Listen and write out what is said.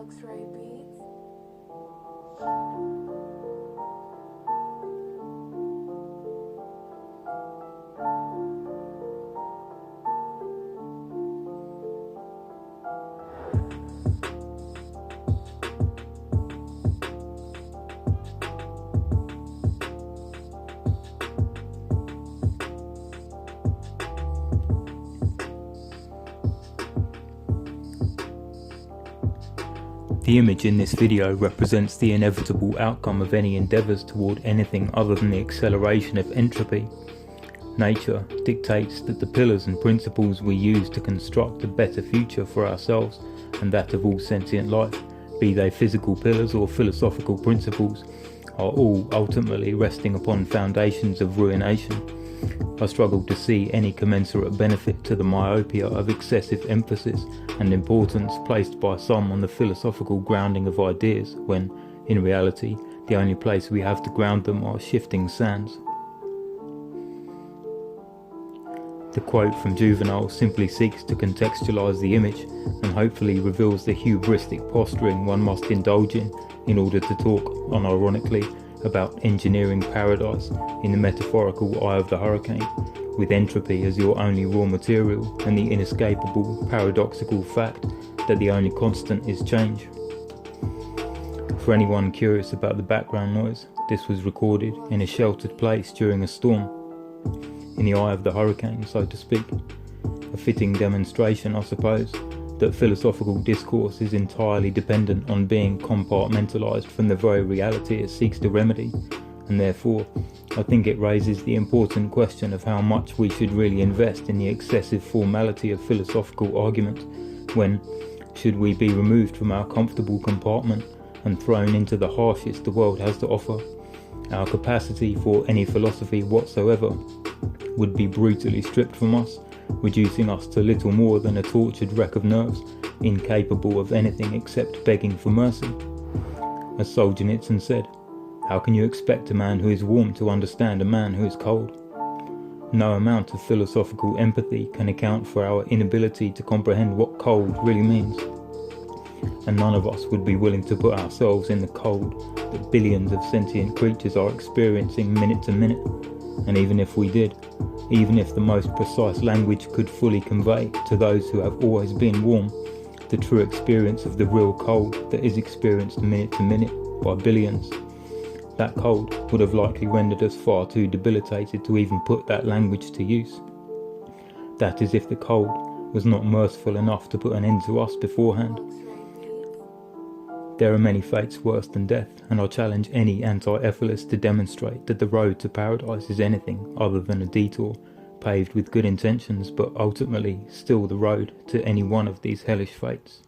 commensurate beats. The image in this video represents the inevitable outcome of any endeavours toward anything other than the acceleration of entropy. Nature dictates that the pillars and principles we use to construct a better future for ourselves and that of all sentient life, be they physical pillars or philosophical principles, are all ultimately resting upon foundations of ruination. I struggle to see any commensurate benefit to the myopia of excessive emphasis and importance placed by some on the philosophical grounding of ideas, when, in reality, the only place we have to ground them are shifting sands. The quote from Juvenal simply seeks to contextualise the image and hopefully reveals the hubristic posturing one must indulge in order to talk, unironically, about engineering paradise in the metaphorical eye of the hurricane, with entropy as your only raw material and the inescapable paradoxical fact that the only constant is change. For anyone curious about the background noise, this was recorded in a sheltered place during a storm, in the eye of the hurricane, so to speak. A fitting demonstration, I suppose, that philosophical discourse is entirely dependent on being compartmentalised from the very reality it seeks to remedy, and therefore I think it raises the important question of how much we should really invest in the excessive formality of philosophical argument, when should we be removed from our comfortable compartment and thrown into the harshest the world has to offer. Our capacity for any philosophy whatsoever would be brutally stripped from us, reducing us to little more than a tortured wreck of nerves, incapable of anything except begging for mercy. As Solzhenitsyn said, how can you expect a man who is warm to understand a man who is cold? No amount of philosophical empathy can account for our inability to comprehend what cold really means. And none of us would be willing to put ourselves in the cold that billions of sentient creatures are experiencing minute to minute. And even if we did, even if the most precise language could fully convey to those who have always been warm the true experience of the real cold that is experienced minute to minute by billions, that cold would have likely rendered us far too debilitated to even put that language to use. That is, if the cold was not merciful enough to put an end to us beforehand. There are many fates worse than death, and I challenge any anti-efilism to demonstrate that the road to paradise is anything other than a detour, paved with good intentions, but ultimately still the road to any one of these hellish fates.